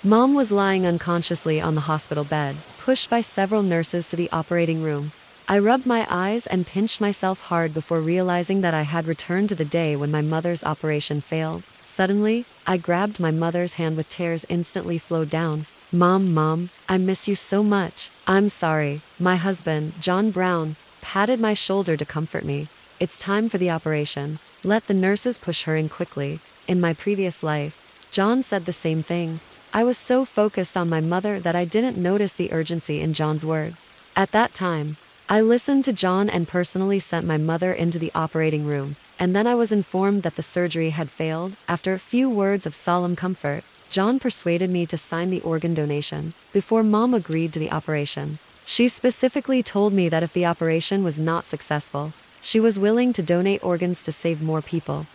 Mom was lying unconsciously on the hospital bed, pushed by several nurses to the operating room. I rubbed my eyes and pinched myself hard before realizing that I had returned to the day when my mother's operation failed. Suddenly, I grabbed my mother's hand with tears instantly flowed down. Mom, I miss you so much. I'm sorry. My husband, John Brown, patted my shoulder to comfort me. It's time for the operation. Let the nurses push her in quickly. In my previous life, John said the same thing. I was so focused on my mother that I didn't notice the urgency in John's words. At that time, I listened to John and personally sent my mother into the operating room, and then I was informed that the surgery had failed. After a few words of solemn comfort, John persuaded me to sign the organ donation before Mom agreed to the operation. She specifically told me that if the operation was not successful, she was willing to donate organs to save more people.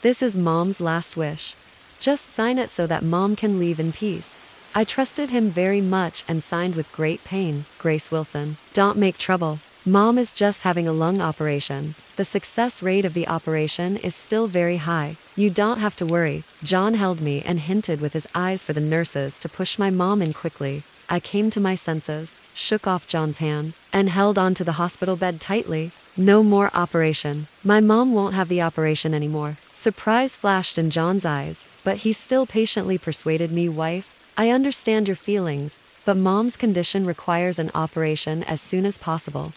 This is Mom's last wish. Just sign it so that Mom can leave in peace. I trusted him very much and signed with great pain. Grace Wilson. Don't make trouble. Mom is just having a lung operation. The success rate of the operation is still very high. You don't have to worry. John held me and hinted with his eyes for the nurses to push my mom in quickly. I came to my senses, shook off John's hand, and held onto the hospital bed tightly. No more operation. My mom won't have the operation anymore. Surprise flashed in John's eyes, but he still patiently persuaded me, wife, I understand your feelings, but Mom's condition requires an operation as soon as possible.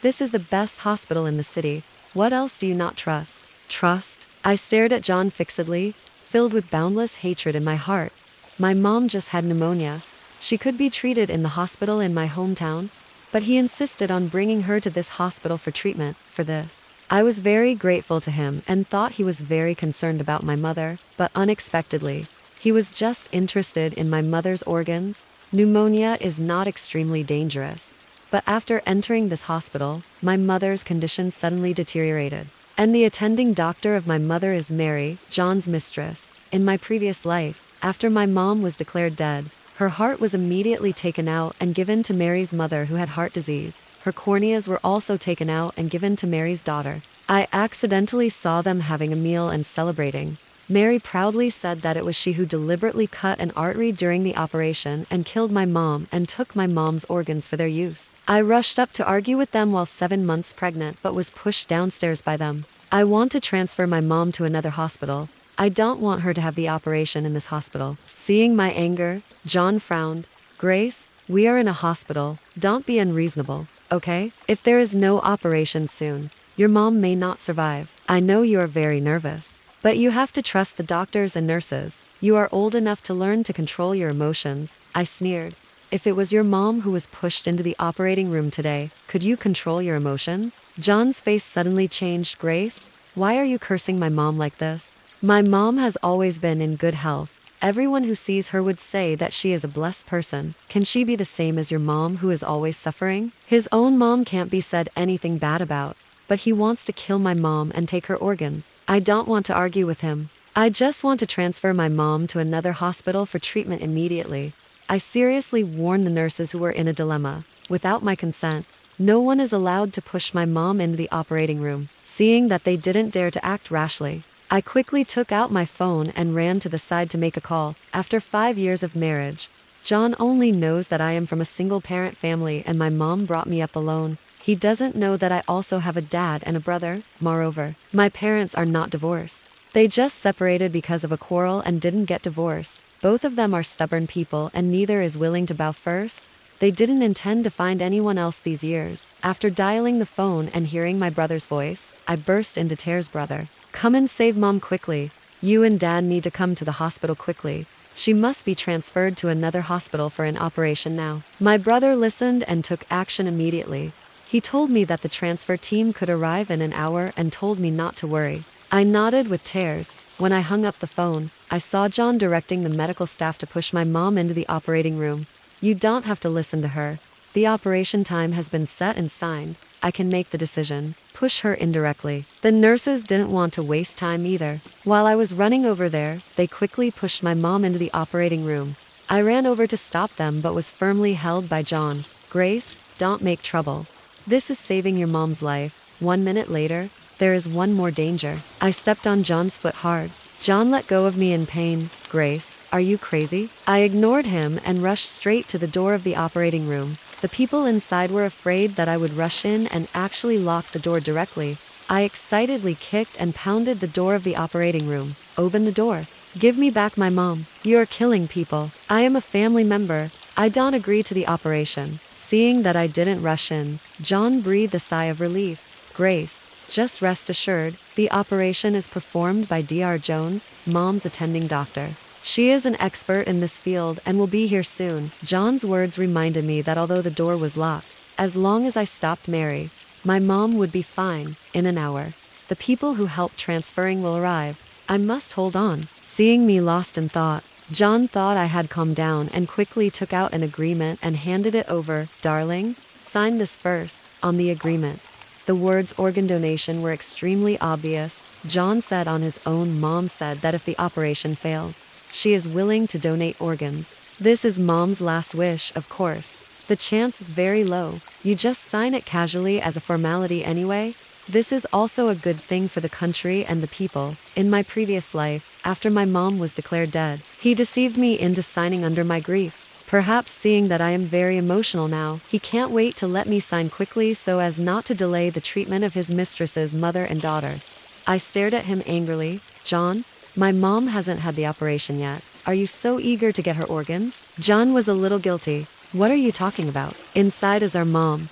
This is the best hospital in the city. What else do you not trust? Trust? I stared at John fixedly, filled with boundless hatred in my heart. My mom just had pneumonia. She could be treated in the hospital in my hometown, but he insisted on bringing her to this hospital for treatment. For this, I was very grateful to him and thought he was very concerned about my mother, but unexpectedly, he was just interested in my mother's organs. Pneumonia is not extremely dangerous, but after entering this hospital, my mother's condition suddenly deteriorated. And the attending doctor of my mother is Mary, John's mistress. In my previous life, after my mom was declared dead, her heart was immediately taken out and given to Mary's mother who had heart disease. Her corneas were also taken out and given to Mary's daughter. I accidentally saw them having a meal and celebrating. Mary proudly said that it was she who deliberately cut an artery during the operation and killed my mom and took my mom's organs for their use. I rushed up to argue with them while 7 months pregnant but was pushed downstairs by them. I want to transfer my mom to another hospital. I don't want her to have the operation in this hospital. Seeing my anger, John frowned. Grace, we are in a hospital. Don't be unreasonable, okay? If there is no operation soon, your mom may not survive. I know you are very nervous, but you have to trust the doctors and nurses. You are old enough to learn to control your emotions. I sneered. If it was your mom who was pushed into the operating room today, could you control your emotions? John's face suddenly changed. Grace, why are you cursing my mom like this? My mom has always been in good health. Everyone who sees her would say that she is a blessed person. Can she be the same as your mom who is always suffering? His own mom can't be said anything bad about, but he wants to kill my mom and take her organs. I don't want to argue with him. I just want to transfer my mom to another hospital for treatment immediately. I seriously warned the nurses who were in a dilemma. Without my consent, no one is allowed to push my mom into the operating room. Seeing that they didn't dare to act rashly, I quickly took out my phone and ran to the side to make a call. After 5 years of marriage, John only knows that I am from a single-parent family and my mom brought me up alone. He doesn't know that I also have a dad and a brother. Moreover, my parents are not divorced. They just separated because of a quarrel and didn't get divorced. Both of them are stubborn people and neither is willing to bow first. They didn't intend to find anyone else these years. After dialing the phone and hearing my brother's voice, I burst into tears. Brother, come and save mom quickly. You and dad need to come to the hospital quickly. She must be transferred to another hospital for an operation now. My brother listened and took action immediately. He told me that the transfer team could arrive in an hour and told me not to worry. I nodded with tears. When I hung up the phone, I saw John directing the medical staff to push my mom into the operating room. You don't have to listen to her. The operation time has been set and signed. I can make the decision. Push her indirectly. The nurses didn't want to waste time either. While I was running over there, they quickly pushed my mom into the operating room. I ran over to stop them but was firmly held by John. Grace, don't make trouble. This is saving your mom's life. 1 minute later, there is one more danger. I stepped on John's foot hard. John let go of me in pain. Grace, are you crazy? I ignored him and rushed straight to the door of the operating room. The people inside were afraid that I would rush in and actually lock the door directly. I excitedly kicked and pounded the door of the operating room. Open the door. Give me back my mom. You are killing people. I am a family member. I don't agree to the operation. Seeing that I didn't rush in, John breathed a sigh of relief. Grace, just rest assured, the operation is performed by Dr. Jones, Mom's attending doctor. She is an expert in this field and will be here soon. John's words reminded me that although the door was locked, as long as I stopped Mary, my mom would be fine in an hour. The people who helped transferring will arrive. I must hold on. Seeing me lost in thought, John thought I had calmed down and quickly took out an agreement and handed it over. Darling, sign this first. On the agreement, the words organ donation were extremely obvious. John said on his own mom said that if the operation fails, she is willing to donate organs. This is mom's last wish, of course. The chance is very low. You just sign it casually as a formality anyway. This is also a good thing for the country and the people. In my previous life, after my mom was declared dead, he deceived me into signing under my grief. Perhaps seeing that I am very emotional now, he can't wait to let me sign quickly so as not to delay the treatment of his mistress's mother and daughter. I stared at him angrily. John, my mom hasn't had the operation yet. Are you so eager to get her organs? John was a little guilty. What are you talking about? Inside is our mom.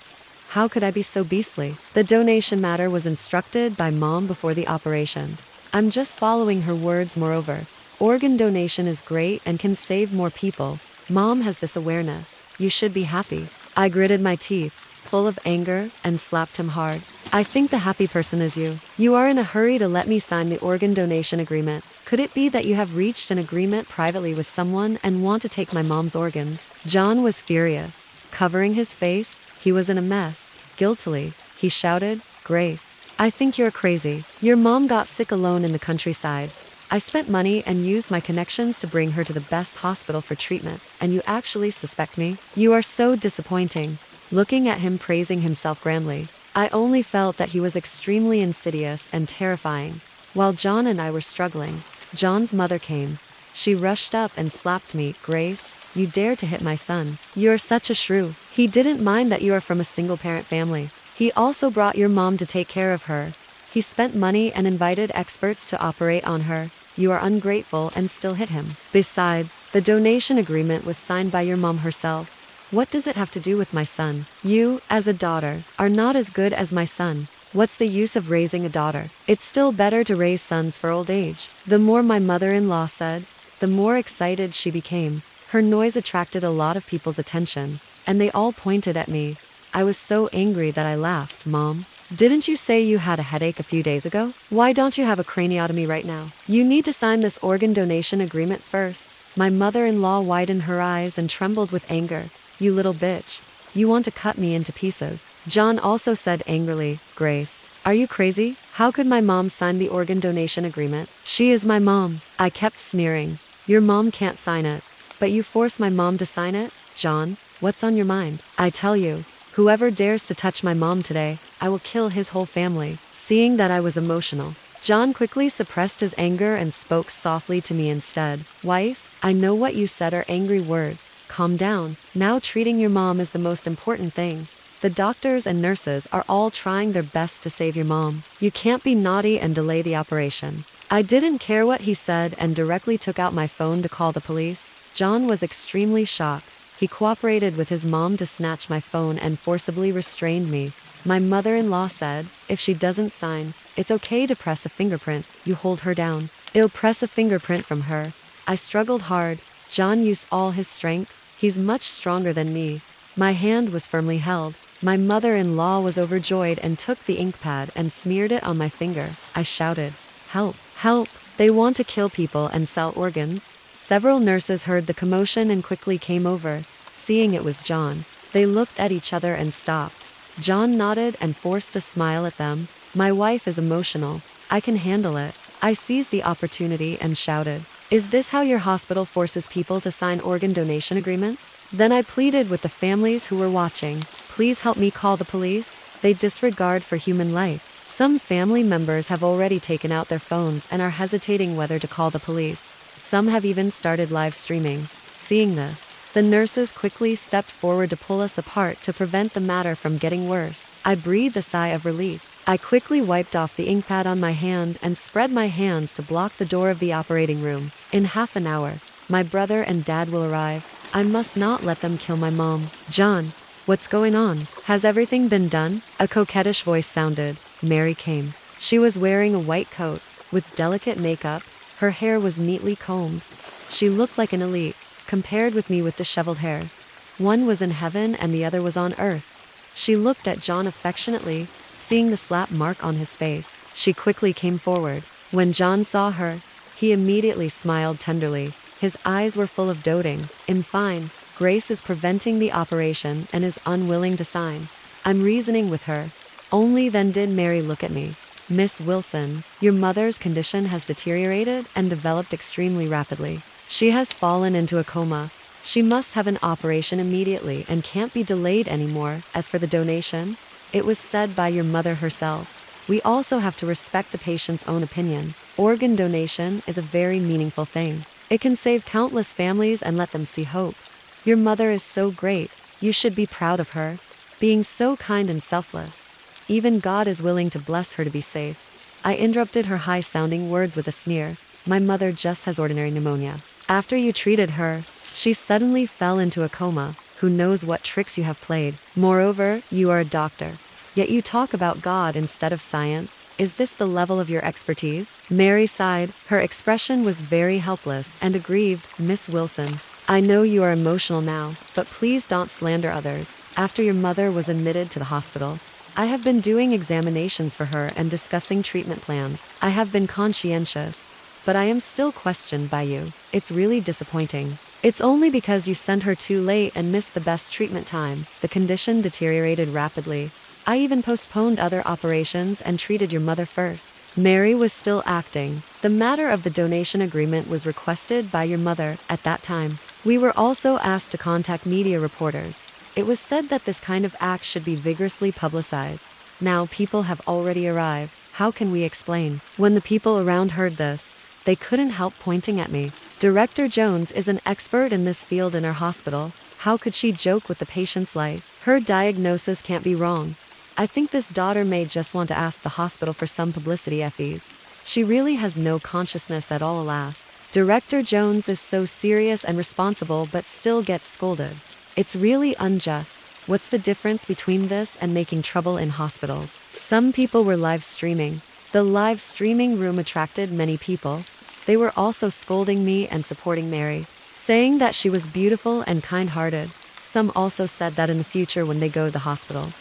How could I be so beastly? The donation matter was instructed by mom before the operation. I'm just following her words. Moreover, organ donation is great and can save more people. Mom has this awareness. You should be happy. I gritted my teeth, full of anger, and slapped him hard. I think the happy person is you. You are in a hurry to let me sign the organ donation agreement. Could it be that you have reached an agreement privately with someone and want to take my mom's organs? John was furious. Covering his face, he was in a mess. Guiltily, he shouted, Grace, I think you're crazy. Your mom got sick alone in the countryside. I spent money and used my connections to bring her to the best hospital for treatment, and you actually suspect me? You are so disappointing. Looking at him praising himself grandly, I only felt that he was extremely insidious and terrifying. While John and I were struggling, John's mother came. She rushed up and slapped me. Grace, you dare to hit my son. You're such a shrew. He didn't mind that you are from a single-parent family. He also brought your mom to take care of her. He spent money and invited experts to operate on her. You are ungrateful and still hit him. Besides, the donation agreement was signed by your mom herself. What does it have to do with my son? You, as a daughter, are not as good as my son. What's the use of raising a daughter? It's still better to raise sons for old age. The more my mother-in-law said, the more excited she became. Her noise attracted a lot of people's attention, and they all pointed at me. I was so angry that I laughed. Mom, didn't you say you had a headache a few days ago? Why don't you have a craniotomy right now? You need to sign this organ donation agreement first. My mother-in-law widened her eyes and trembled with anger. You little bitch. You want to cut me into pieces. John also said angrily, Grace, are you crazy? How could my mom sign the organ donation agreement? She is my mom. I kept sneering. Your mom can't sign it. But you force my mom to sign it? John, what's on your mind? I tell you, whoever dares to touch my mom today, I will kill his whole family. Seeing that I was emotional, John quickly suppressed his anger and spoke softly to me instead. Wife, I know what you said are angry words. Calm down. Now treating your mom is the most important thing. The doctors and nurses are all trying their best to save your mom. You can't be naughty and delay the operation. I didn't care what he said and directly took out my phone to call the police. John was extremely shocked. He cooperated with his mom to snatch my phone and forcibly restrained me. My mother-in-law said, if she doesn't sign, it's okay to press a fingerprint. You hold her down. I'll press a fingerprint from her. I struggled hard. John used all his strength. He's much stronger than me. My hand was firmly held. My mother-in-law was overjoyed and took the ink pad and smeared it on my finger. I shouted, Help! Help! They want to kill people and sell organs. Several nurses heard the commotion and quickly came over. Seeing it was John, they looked at each other and stopped. John nodded and forced a smile at them. My wife is emotional. I can handle it. I seized the opportunity and shouted, Is this how your hospital forces people to sign organ donation agreements? Then I pleaded with the families who were watching. Please help me call the police. They disregard for human life. Some family members have already taken out their phones and are hesitating whether to call the police. Some have even started live streaming. Seeing this, the nurses quickly stepped forward to pull us apart to prevent the matter from getting worse. I breathed a sigh of relief. I quickly wiped off the ink pad on my hand and spread my hands to block the door of the operating room. In half an hour, my brother and dad will arrive. I must not let them kill my mom. John, what's going on? Has everything been done? A coquettish voice sounded. Mary came. She was wearing a white coat, with delicate makeup. Her hair was neatly combed. She looked like an elite, compared with me with disheveled hair. One was in heaven and the other was on earth. She looked at John affectionately, seeing the slap mark on his face. She quickly came forward. When John saw her, he immediately smiled tenderly. His eyes were full of doting. "I'm fine. Grace is preventing the operation and is unwilling to sign. I'm reasoning with her." Only then did Mary look at me. "Miss Wilson, your mother's condition has deteriorated and developed extremely rapidly. She has fallen into a coma. She must have an operation immediately and can't be delayed anymore. As for the donation, it was said by your mother herself. We also have to respect the patient's own opinion. Organ donation is a very meaningful thing. It can save countless families and let them see hope. Your mother is so great. You should be proud of her. Being so kind and selfless. Even God is willing to bless her to be safe." I interrupted her high-sounding words with a sneer. "My mother just has ordinary pneumonia. After you treated her, she suddenly fell into a coma. Who knows what tricks you have played? Moreover, you are a doctor. Yet you talk about God instead of science. Is this the level of your expertise?" Mary sighed. Her expression was very helpless and aggrieved. "Miss Wilson, I know you are emotional now, but please don't slander others. After your mother was admitted to the hospital, I have been doing examinations for her and discussing treatment plans. I have been conscientious, but I am still questioned by you. It's really disappointing. It's only because you sent her too late and missed the best treatment time. The condition deteriorated rapidly. I even postponed other operations and treated your mother first." Mary was still acting. "The matter of the donation agreement was requested by your mother at that time. We were also asked to contact media reporters. It was said that this kind of act should be vigorously publicized. Now people have already arrived. How can we explain?" When the people around heard this, they couldn't help pointing at me. "Director Jones is an expert in this field in our hospital. How could she joke with the patient's life? Her diagnosis can't be wrong. I think this daughter may just want to ask the hospital for some publicity fees. She really has no consciousness at all, alas. Director Jones is so serious and responsible but still gets scolded. It's really unjust. What's the difference between this and making trouble in hospitals?" Some people were live streaming. The live streaming room attracted many people. They were also scolding me and supporting Mary, saying that she was beautiful and kind-hearted. Some also said that in the future when they go to the hospital,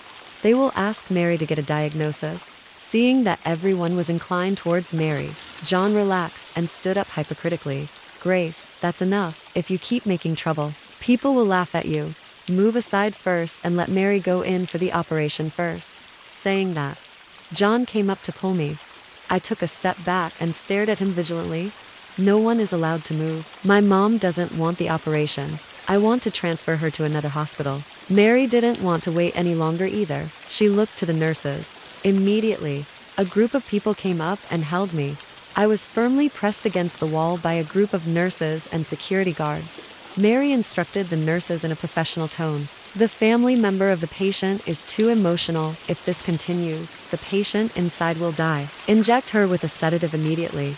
they will ask Mary to get a diagnosis. Seeing that everyone was inclined towards Mary, John relaxed and stood up hypocritically. "Grace, that's enough. If you keep making trouble, people will laugh at you. Move aside first and let Mary go in for the operation first." Saying that, John came up to pull me. I took a step back and stared at him vigilantly. "No one is allowed to move. My mom doesn't want the operation. I want to transfer her to another hospital." Mary didn't want to wait any longer either. She looked to the nurses. Immediately, a group of people came up and held me. I was firmly pressed against the wall by a group of nurses and security guards. Mary instructed the nurses in a professional tone. "The family member of the patient is too emotional. If this continues, the patient inside will die. Inject her with a sedative immediately."